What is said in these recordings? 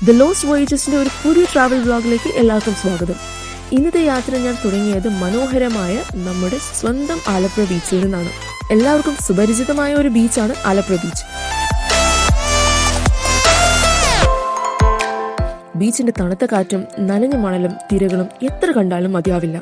The lost വോയേജസിന്റെ ഒരു പുതിയ travel വ്ലോഗിലേക്ക് എല്ലാവർക്കും സ്വാഗതം. ഇന്നത്തെ യാത്ര ഞാൻ തുടങ്ങിയത് മനോഹരമായ നമ്മുടെ സ്വന്തം ആലപ്പുഴ ബീച്ചിൽ നിന്നാണ്. എല്ലാവർക്കും സുപരിചിതമായ ഒരു ബീച്ചാണ് ആലപ്പുഴ ബീച്ച്. ബീച്ചിന്റെ തണുത്ത കാറ്റും നനഞ്ഞ മണലും തിരകളും എത്ര കണ്ടാലും മതിയാവില്ല.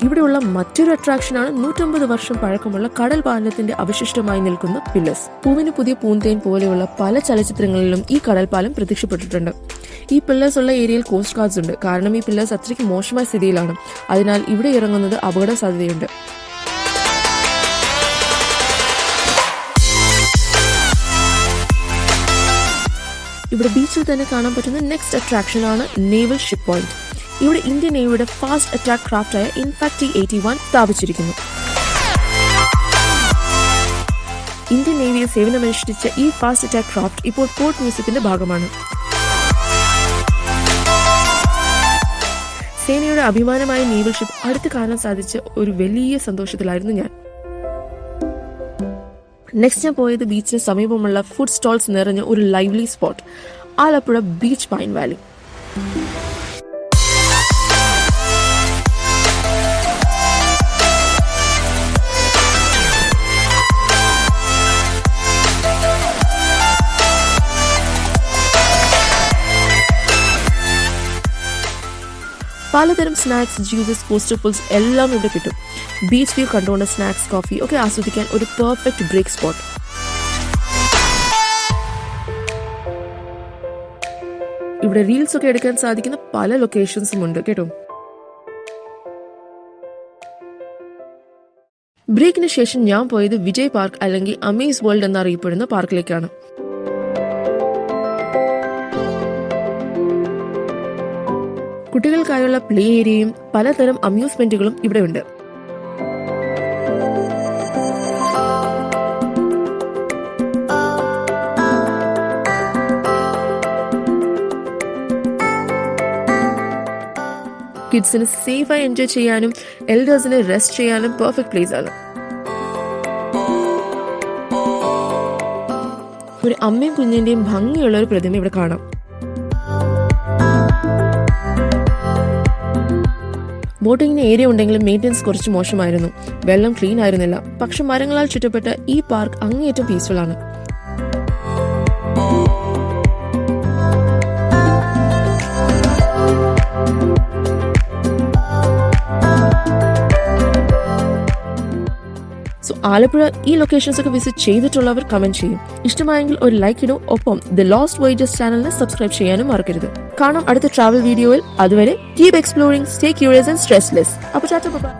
ഇവിടെയുള്ള മറ്റൊരു അട്രാക്ഷനാണ് 150 വർഷം പഴക്കമുള്ള കടൽ പാലത്തിന്റെ അവശിഷ്ടമായി നിൽക്കുന്ന പില്ലേഴ്സ്. പൂവിന് പുതിയ പൂന്തേൻ പോലെയുള്ള പല ചലച്ചിത്രങ്ങളിലും ഈ കടൽപ്പാലം പ്രത്യക്ഷപ്പെട്ടിട്ടുണ്ട്. ഈ പില്ലേഴ്സ് ഉള്ള ഏരിയയിൽ കോസ്റ്റ് ഗാർഡ്സ് ഉണ്ട്. കാരണം ഈ പില്ലേഴ്സ് അത്രയ്ക്ക് മോശമായ സ്ഥിതിയിലാണ്. അതിനാൽ ഇവിടെ ഇറങ്ങുന്നത് അപകട സാധ്യതയുണ്ട്. ഇവിടെ ബീച്ചിൽ തന്നെ കാണാൻ പറ്റുന്ന നെക്സ്റ്റ് അട്രാക്ഷൻ ആണ് നേവൽ ഷിപ്പ് പോയിന്റ്. ഇവിടെ ഇന്ത്യൻ നേവിയുടെ ഫാസ്റ്റ് അറ്റാക്ക് ക്രാഫ്റ്റായ ഇൻഫാക്ട് T-81 സ്ഥാപിച്ചിരിക്കുന്നു. ഇന്ത്യൻ നേവിയെ സേവനമനുഷ്ഠിച്ച ഈ ഫാസ്റ്റ് അറ്റാക്ക് ക്രാഫ്റ്റ് ഇപ്പോൾ പോർട്ട് മ്യൂസിയത്തിന്റെ ഭാഗമാണ്. സേനയുടെ അഭിമാനമായ നേവൽ ഷിപ്പ് അടുത്ത് കാണാൻ സാധിച്ച ഒരു വലിയ സന്തോഷത്തിലായിരുന്നു ഞാൻ. നെക്സ്റ്റ് ഞാൻ പോയത് ബീച്ചിന് സമീപമുള്ള ഫുഡ് സ്റ്റോൾസ് നിറഞ്ഞ ഒരു lively spot, Alappuzha beach pine Valley. പലതരം സ്നാക്സ്, ജ്യൂസസ്, കോസ്റ്റർഫുൾസ് എല്ലാം ഇവിടെ കിട്ടും. ബീച്ച് വ്യൂ കണ്ടുകൊണ്ട് സ്നാക്സ്, കോഫി ഒക്കെ ആസ്വദിക്കാൻ ഒരു പെർഫെക്റ്റ് ബ്രേക്ക് സ്പോട്ട്. ഇവിടെ റീൽസ് ഒക്കെ എടുക്കാൻ സാധിക്കുന്ന പല ലൊക്കേഷൻസും ഉണ്ട് കേട്ടോ. ബ്രേക്കിന് ശേഷം ഞാൻ പോയത് വിജയ് പാർക്ക് അല്ലെങ്കിൽ അമേസ് വേൾഡ് എന്നറിയപ്പെടുന്ന പാർക്കിലേക്കാണ്. കുട്ടികൾക്കായുള്ള പ്ലേ ഏരിയയും പലതരം അമ്യൂസ്മെന്റുകളും ഇവിടെ ഉണ്ട്. കിഡ്സിന് സേഫായി എൻജോയ് ചെയ്യാനും എൽഡേഴ്സിന് റെസ്റ്റ് ചെയ്യാനും പെർഫെക്റ്റ് പ്ലേസ് ആണ്. ഒരു അമ്മയും കുഞ്ഞിന്റെയും ഭംഗിയുള്ള ഒരു പ്രതിമ ഇവിടെ കാണാം. ബോട്ടിങ്ങിന് ഏരിയ ഉണ്ടെങ്കിലും മെയിൻ്റനൻസ് കുറച്ച് മോശമായിരുന്നു. വെള്ളം ക്ലീൻ ആയിരുന്നില്ല. പക്ഷെ മരങ്ങളാൽ ചുറ്റപ്പെട്ട ഈ പാർക്ക് അങ്ങേയറ്റം പീസ്ഫുൾ ആണ്. ആലപ്പുഴ ഈ ലൊക്കേഷൻസ് ഒക്കെ വിസിറ്റ് ചെയ്തിട്ടുള്ളവർ കമന്റ് ചെയ്യും. ഇഷ്ടമായെങ്കിൽ ഒരു ലൈക്ക് ഇടും. ഒപ്പം ദ ലോസ്റ്റ് വോയേജസ് ചാനലിനെ സബ്സ്ക്രൈബ് ചെയ്യാനും മറക്കരുത്. കാണാം അടുത്ത ട്രാവൽ വീഡിയോയിൽ. അതുവരെ keep exploring, stay curious and stressless. അപ്പോൾ ടാറ്റാ, ബൈ.